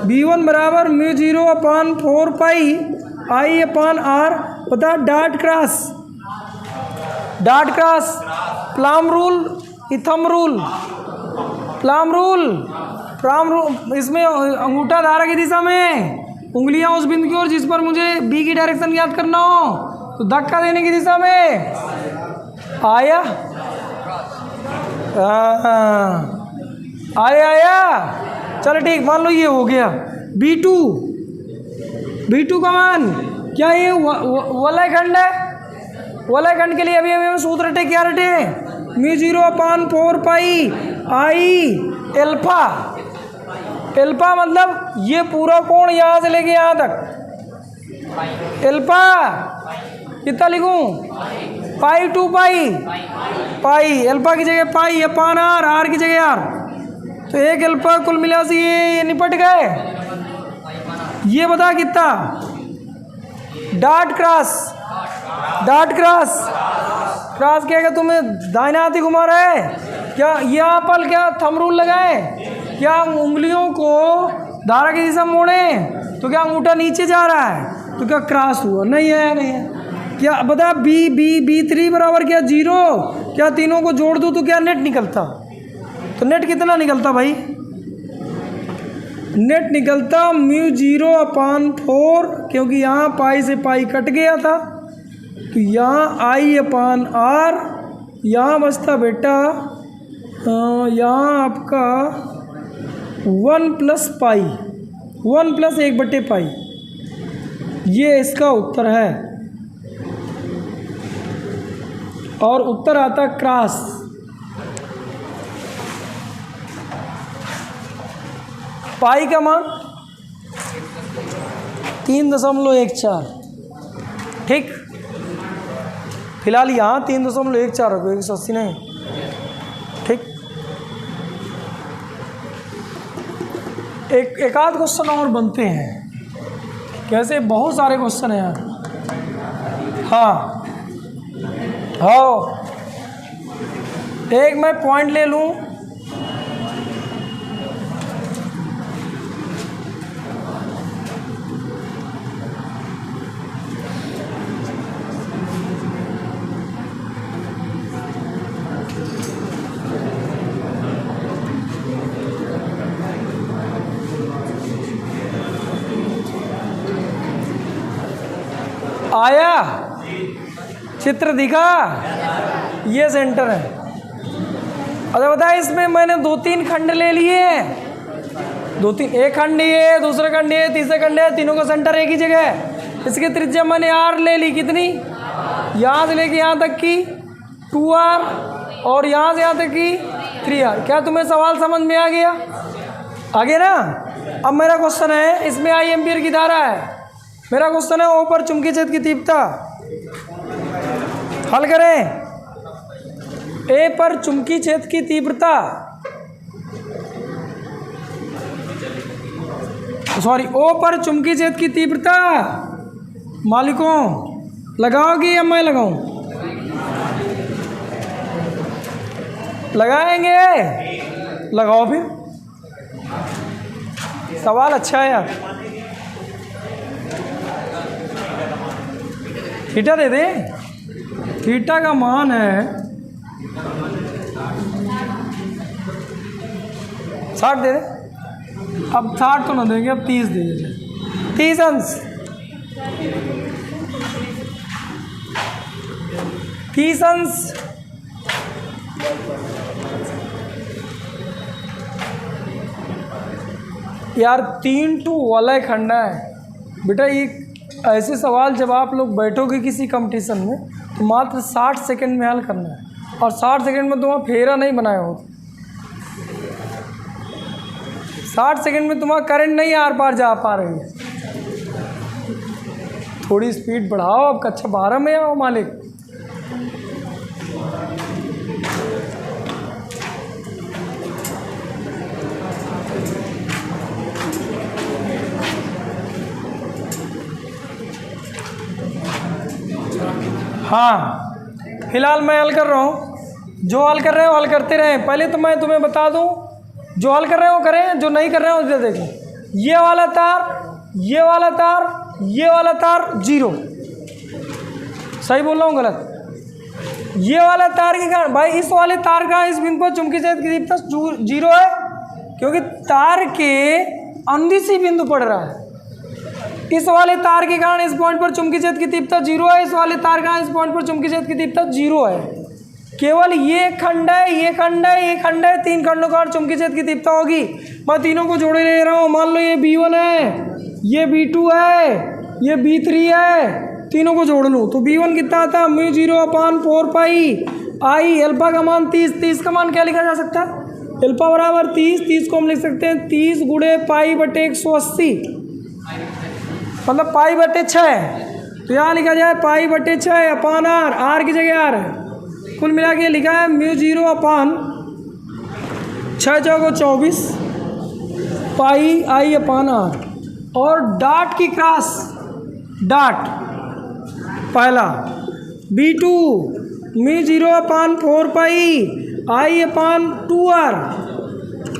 B1 बराबर μ0/4 पाई I/R, बता dot cross, dot cross, palm rule, इथम rule, palm rule, palm rule, इसमें अंगूठा धारा की दिशा में उंगलियां उस बिंदु की ओर जिस पर मुझे B की डायरेक्शन याद करना हो, तो धक्का देने की दिशा में आया, आया। चलो ठीक, मान लो ये हो गया। B2 का मान क्या? ये वलय खंड है, वलय खंड के लिए अभी हमें सूत्र रटे, क्या रटे? μ0/4 पाई I एल्फा, एल्फा मतलब ये पूरा कोण यहाँ से लेके यहाँ तक, एल्फा कितना लिखूं? π/2 पाई, एल्फा की जगह पाई, अपान R की जगह R, तो एक एल्फा कुल मिला से ये निपट गए। ये बता कितना? Dot cross, dot cross, cross क्या? तुम्हें दाहिना हाथी घुमा रहा है क्या? यहाँ पर क्या थंब रूल लगाए? क्या उंगलियों को धारा की दिशा मोड़े तो क्या अंगूठा नीचे जा रहा है, तो क्या क्रॉस हुआ? नहीं है, नहीं है। क्या बता? B3 बराबर क्या? जीरो। क्या तीनों को जोड़ दूँ तो क्या नेट निकलता? तो नेट कितना निकलता भाई? नेट निकलता μ0/4, क्योंकि यहाँ पाई से पाई कट गया था, तो यहाँ I/R, यहाँ बचता बेटा, यहाँ आपका 1 प्लस पाई, 1 प्लस 1/पाई, ये इसका उत्तर है। और उत्तर आता क्रॉस। पाई का मान 3.14, ठीक। फिलहाल यहाँ 3.14 रखो, 180 नहीं, ठीक। एक आध क्वेश्चन और बनते हैं, कैसे बहुत सारे क्वेश्चन हैं यार। हाँ एक मैं पॉइंट ले लूँ, आया चित्र दिखा, ये सेंटर है। अच्छा बताए, इसमें मैंने 2-3 खंड ले लिए हैं, 2 3 एक खंडीय है, दूसरा खंडीय है, तीसरा खंडीय है, तीनों का सेंटर एक ही जगह है। इसकी त्रिज्या मैंने आर ले ली, कितनी? यहाँ से लेके यहाँ तक की 2r और यहाँ से यहाँ तक की 3r। क्या तुम्हें सवाल समझ में आ गया? आगे ना। अब मेरा क्वेश्चन है, इसमें I एम्पियर की धारा है। मेरा क्वेश्चन है, O पर चुंबकीय क्षेत्र की तीव्रता हल करें। A पर चुंबकीय क्षेत्र की तीव्रता, सॉरी O पर चुंबकीय क्षेत्र की तीव्रता मालिकों लगाओगी या मैं लगाऊं? लगाएंगे? लगाओ फिर। सवाल अच्छा है यार। थीटा दे दे। थीटा का मान है 60 दे दे। अब 60 तो ना देंगे, अब 30 दे दीजिए। 30 अंश, 30 अंश। यार 3 टू वलय खंड है बेटा। ये ऐसे सवाल जब आप लोग बैठोगे किसी कंपटीशन में तो मात्र 60 सेकंड में हल करना है, और 60 सेकंड में तुम्हारा फेरा नहीं बनाया हो। 60 सेकंड में तुम्हारा करंट नहीं आर पार जा पा रही है। थोड़ी स्पीड बढ़ाओ। अब कक्षा 12 में आओ मालिक। हाँ, फिलहाल मैं हल कर रहा हूँ। जो हल कर रहे हो हल करते रहें। पहले तो मैं तुम्हें बता दूँ, जो हल कर रहे हो करें, जो नहीं कर रहे हो उसे देखो। ये वाला तार, ये वाला तार, ये वाला तार जीरो। सही बोल रहा हूँ गलत? ये वाला तार के कारण भाई, इस वाले तार का इस बिंदु पर चुंबकीय क्षेत्र की तीव्रता जीरो है, क्योंकि तार के अंदिश ही बिंदु पड़ रहा है। इस वाले तार के कारण इस पॉइंट पर चुंबकीय क्षेत्र की तीव्रता जीरो है। इस वाले तार का इस पॉइंट पर चुंबकीय क्षेत्र की तीव्रता जीरो है। केवल ये खंड है, ये खंड है, ये खंड है, 3 खंडों का चुंबकीय क्षेत्र की तीव्रता होगी। मैं तीनों को जोड़े ले रहा हूँ। मान लो ये B1 है, ये B2 है, ये B3 है। तीनों को जोड़ लूँ तो B1 कितना आता? μ0/4 पाई आई। अल्फा का मान 30। 30 का मान क्या लिखा जा सकता है? अल्फा बराबर 30। 30 को हम लिख सकते हैं 30 गुणे पाई बटे 180, मतलब पाई बटे 6। तो यहाँ लिखा जाए पाई बटे 6 अपान आर। आर की जगह आर है। कुल मिला के लिखा है μ0/6 चौको 24 पाई आई अपान आर। और डाट की क्रॉस, डाट पहला B2 μ0/4 pi I upon 2r,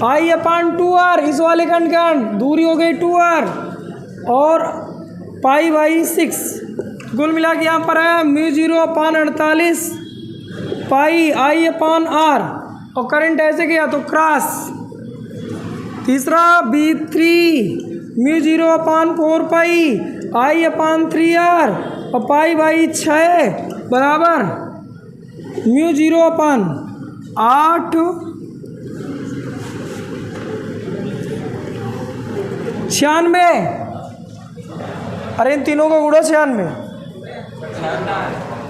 I upon 2r। इस वाले खंड का दूरी हो गई 2r और पाई बाई 6। कुल मिला के यहाँ पर है μ0/48 पाई आई अपान आर। और करंट ऐसे गया तो क्रॉस। तीसरा B3 μ0/4 pi I upon 3r और पाई बाई 6 बराबर μ0/8 96। अरे इन तीनों का गुणा 96।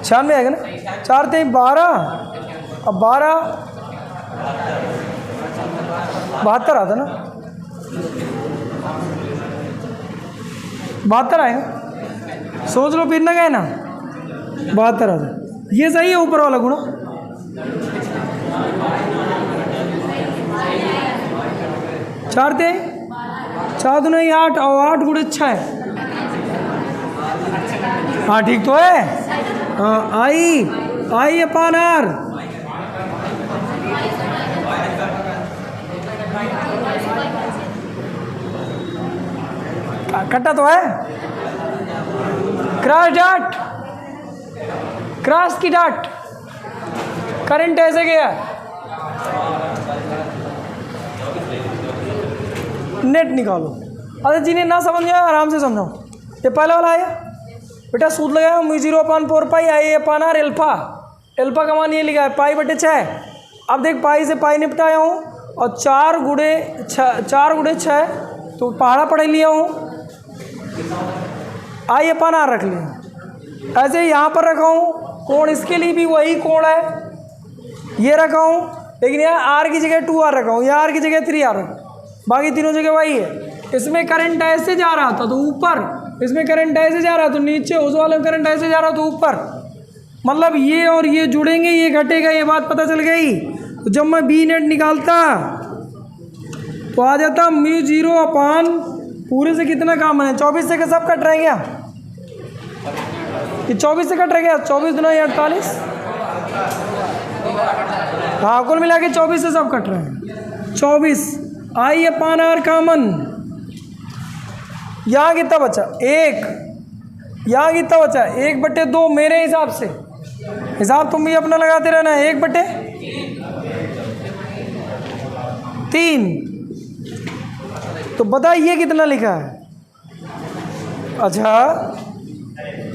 96 आएगा ना? 4 3 12, अब 12 72 आता ना? 72 आएगा। सोच लो फिर ना गए ना, 72 आता। ये सही है ऊपर वाला गुणा। चार थे 4 दूनी 8 और 8 गुणे 6। हाँ ठीक तो है। हाँ आई अपान आर। कट्टा तो है। क्रॉस डाट, क्रॉस की डाट। करंट ऐसे गया, नेट निकालो। अरे जिन्हें ना समझ में आया आराम से समझाओ। ये पहला वाला आया बेटा, सूत्र लगाया μ0/4 पाई I upon are. Alpha, alpha का मान ये लिखा है पाई बटे 6। अब देख पाई से पाई निपटाया हूँ और 4 गुणे 6 तो पहाड़ा पढ़ लिया हूँ, आई अपन आर रख लिया। ऐसे यहाँ पर रखा हूँ कोण, इसके लिए भी वही कोण है, ये रखा हूँ, लेकिन यहाँ आर की जगह 2r रखा हूँ, यहाँ आर की जगह 3r, बाकी तीनों जगह वही है। इसमें करंट ऐसे जा रहा था तो ऊपर, इसमें करंट ऐसे जा रहा तो नीचे, उस वाले में करंट ऐसे जा रहा तो ऊपर, मतलब ये और ये जुड़ेंगे, ये घटेगा, ये बात पता चल गई। तो जब मैं बी नेट निकालता तो आ जाता μ0 अपान पूरे से कितना काम है, 24 से सब कट रहे क्या, ये 24 से कट रहे क्या, 24 दूना 48, हाँ कुल मिला के 24 से सब कट रहे हैं। 24 आई अपान आर कामन, यहाँ कितना बचा 1, यहाँ कितना बचा 1/2 मेरे हिसाब से, हिसाब तुम भी अपना लगाते रहना, 1/3। तो बता ये कितना लिखा है, अच्छा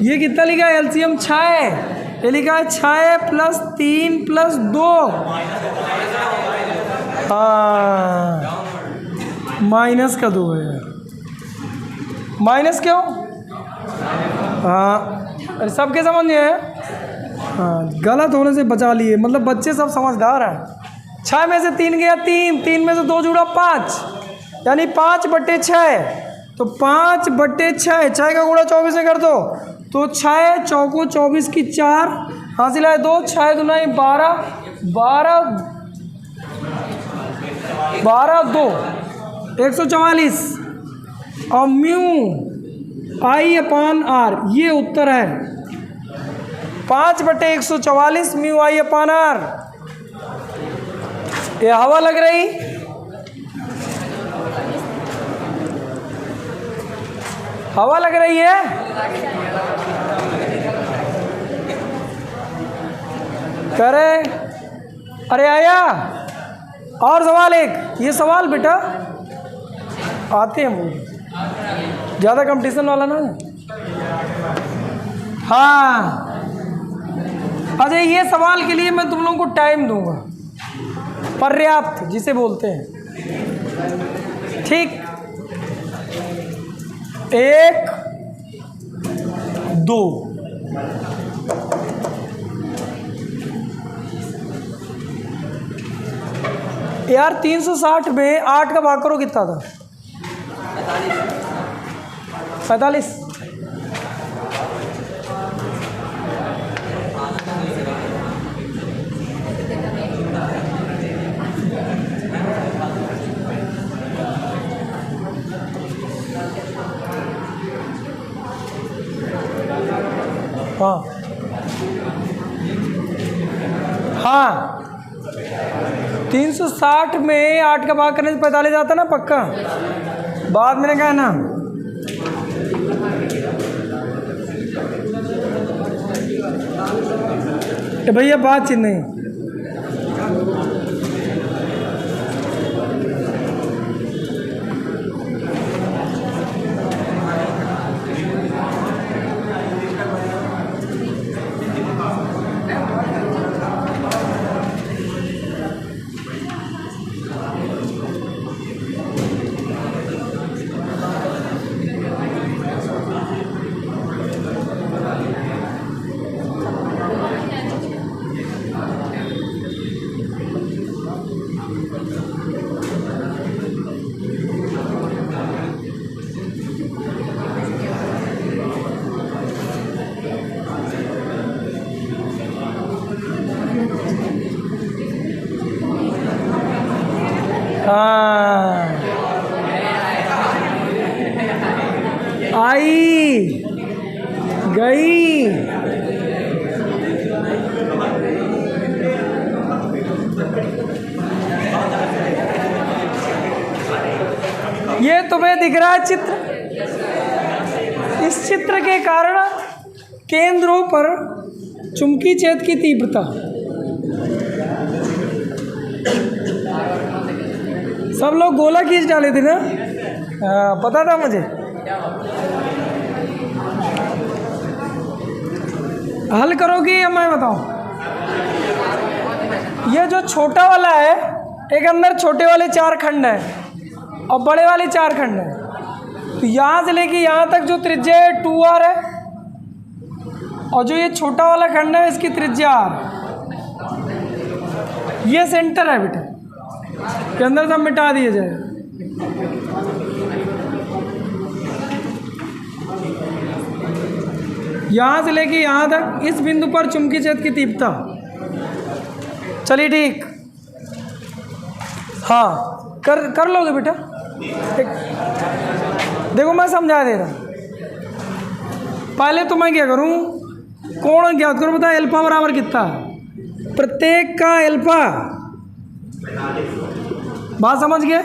ये कितना लिखा है, एलसीएम 6 है, ये लिखा है 6 + 3 + 2, हाँ माइनस का 2 है, माइनस क्यों, हाँ अरे सबके समझ में है, हाँ गलत होने से बचा लिए, मतलब बच्चे सब समझदार हैं। 6 में से 3 गया 3, 3 में से 2 जुड़ा 5, यानी 5/6, तो 5/6, 6 का गुणा 24 से कर दो तो 6 चौको 24 की 4 हासिल है 2, 6 दूना 12, 12 2 144, और म्यू आई अपान आर, ये उत्तर है 5/144 म्यू आई अपान आर। ये हवा लग रही, हवा लग रही है, करे अरे आया और सवाल एक, ये सवाल बेटा आते हैं वो ज़्यादा कंपटीशन वाला ना, हाँ अजय ये सवाल के लिए मैं तुम लोगों को टाइम दूंगा पर्याप्त जिसे बोलते हैं, ठीक 1 2 यार 360 में 8 का भाग करो कितना था, 45। हाँ हाँ 360 में 8 का भाग करने से 45 आता ना पक्का, बाद में कहा ना, भैया बातचीत नहीं, हाँ आई गई, ये तुम्हें दिख रहा है चित्र, इस चित्र के कारण केंद्रों पर चुंबकीय क्षेत्र की तीव्रता, सब लोग गोला खींच डाले थे ना, पता था मुझे, हल करोगे या मैं बताऊं, ये जो छोटा वाला है एक अंदर छोटे वाले 4 खंड हैं और बड़े वाले 4 खंड हैं। तो यहाँ से लेके यहाँ तक जो त्रिज्या है 2r है, और जो ये छोटा वाला खंड है इसकी त्रिज्या r। ये सेंटर है बेटा, के अंदर सब मिटा दिए जाए। यहाँ से लेके यहाँ तक इस बिंदु पर चुंबकीय क्षेत्र की तीव्रता। चलिए ठीक, हाँ कर लोगे बेटा। देखो मैं समझा दे रहा। पहले तो मैं क्या करूँ, कोण ज्ञात करो। बता अल्फा बराबर कितना है, प्रत्येक का अल्फा, बात समझ गए,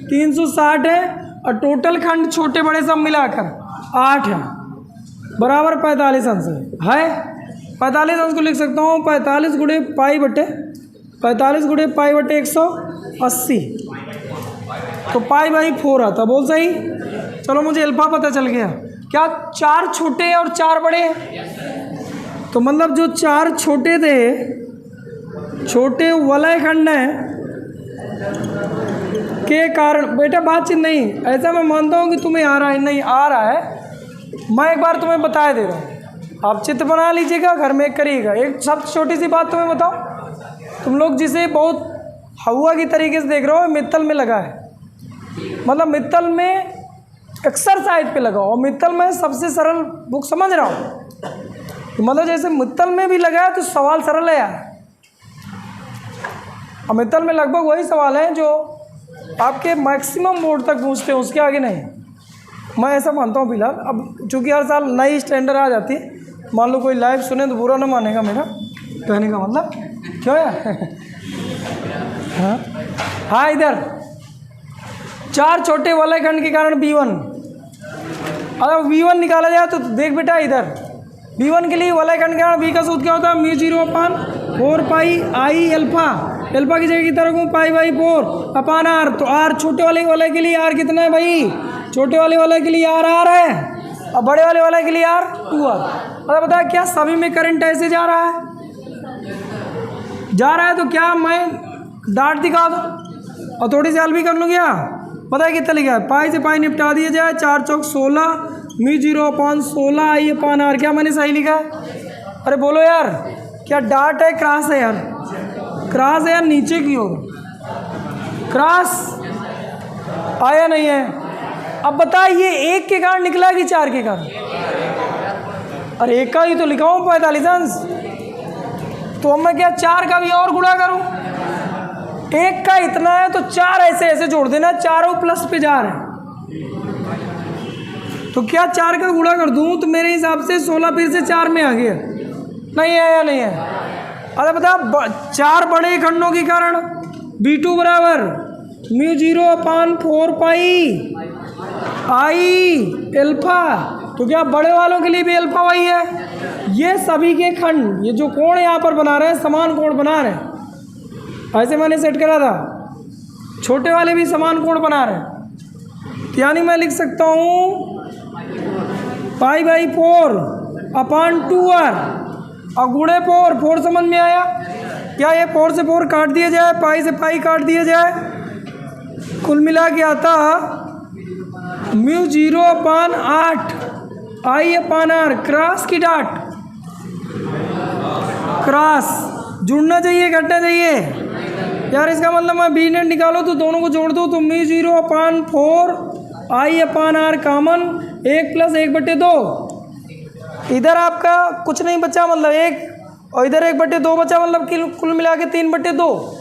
360 है, और टोटल खंड छोटे बड़े सब मिलाकर 8 है, बराबर 45 अंश है। 45 अंश को लिख सकता हूँ 45 गुणे पाई बटे 180, तो पाई बाई 4 आता। बोल सही। चलो मुझे अल्फा पता चल गया। क्या 4 छोटे हैं और 4 बड़े हैं? तो मतलब जो 4 छोटे थे, छोटे वलय खंड हैं के कारण, बेटा बातचीत नहीं, ऐसा मैं मानता हूँ कि तुम्हें आ रहा है, नहीं आ रहा है, मैं एक बार तुम्हें बता दे रहा हूँ, आप चित्र बना लीजिएगा, घर में करिएगा। एक सबसे छोटी सी बात तुम्हें बताओ, तुम लोग जिसे बहुत हवा की तरीके से देख रहे हो, मित्तल में लगा है, मतलब मित्तल में एक्सरसाइज पे लगाओ, और मित्तल में सबसे सरल बुक समझ रहा हूँ, तो मतलब जैसे मित्तल में भी लगा है तो सवाल सरल है यार। और मित्तल में लगभग वही सवाल है जो आपके मैक्सिमम बोर्ड तक पूछते हैं, उसके आगे नहीं। मैं ऐसा मानता हूँ फिलहाल। अब चूँकि हर साल नई स्टैंडर्ड आ जाती है, मान लो कोई लाइव सुने तो बुरा ना मानेगा मेरा कहने का मतलब, क्यों यार। हाँ इधर 4 छोटे वलय खंड के कारण V1, अगर V1 निकाला जाए तो देख बेटा इधर V1 के लिए वलय खंड के कारण V का सूत्र क्या होता है, μ0/4 पाई आई अल्फा, अल्फा की जगह की तरफ हूँ पाई बाई 4 अपान r। तो r छोटे वाले वलय के लिए r कितना है भाई, छोटे वाले वाले के लिए r है, और बड़े वाले वाले के लिए r 2r। मतलब बता क्या सभी में करंट ऐसे जा रहा है, तो क्या मैं डाट दिखा दूँ और थोड़ी सी हल भी कर लूँ क्या? पता है कितना लिखा है, पाई से पाई निपटा दिया जाए, 4 चौक 16 μ0/16 आई अपान r। क्या मैंने सही लिखा है? अरे बोलो यार, क्या डाट है क्रॉस है यार, क्रॉस है यार, नीचे की ओर क्रॉस आया नहीं है। अब बता ये 1 के कारण निकला कि 4 के कारण? अरे 1 का ही तो लिखा हूँ 45 अंश, तो अब मैं क्या 4 का भी और गुणा करूँ? 1 का इतना है तो 4 ऐसे ऐसे जोड़ देना, चारों प्लस पे जा रहे हैं, तो क्या 4 का गुणा कर दूँ तो मेरे हिसाब से 16 फिर से 4 में आ गया, नहीं है या नहीं है? अरे बता 4 बड़े खंडों के कारण V2 बराबर μ0/4 पाई आई अल्फा। तो क्या बड़े वालों के लिए भी अल्फा वही है? ये सभी के खंड, ये जो कोण यहाँ पर बना रहे हैं समान कोण बना रहे हैं, ऐसे मैंने सेट करा था, छोटे वाले भी समान कोण बना रहे हैं, तो यानी मैं लिख सकता हूँ पाई बाई 4 अपान 2r और गुणे 4 समझ में आया क्या? ये 4 से 4 काट दिया जाए, पाई से पाई काट दिया जाए, कुल मिला के आता μ0/8 आई अपान r। क्रॉस की डाट, क्रॉस जुड़ना चाहिए घटना चाहिए यार, इसका मतलब मैं बी नेट निकालो तो दोनों को जोड़ दो, तो μ0/4 आई अपान r कॉमन 1 + 1/2। इधर आपका कुछ नहीं बचा, मतलब 1, और इधर 1/2 बचा, मतलब कि कुल मिला के 3/2,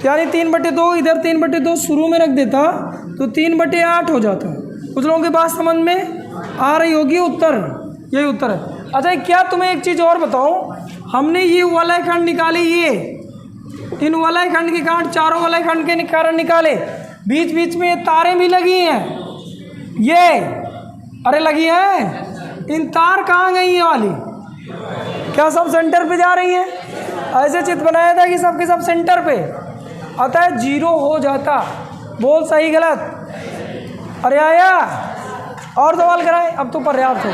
यानी 3/2, इधर 3/2 शुरू में रख देता तो 3/8 हो जाता। कुछ लोगों की बात समझ में आ रही होगी, उत्तर यही उत्तर है। अच्छा क्या तुम्हें एक चीज़ और बताऊं, हमने ये वलय खंड निकाले, ये इन वलय खंड के कारण चारों वलय खंड के कारण निकाले, बीच बीच में ये तारें भी लगी हैं, ये अरे लगी हैं, इन तार कहाँ गई ये वाली? क्या सब सेंटर पे जा रही हैं? ऐसे चित्र बनाया था कि सबके सब सेंटर पे, अतः 0 हो जाता। बोल सही गलत? अरे आया और सवाल कराए, अब तो पर्याप्त हो।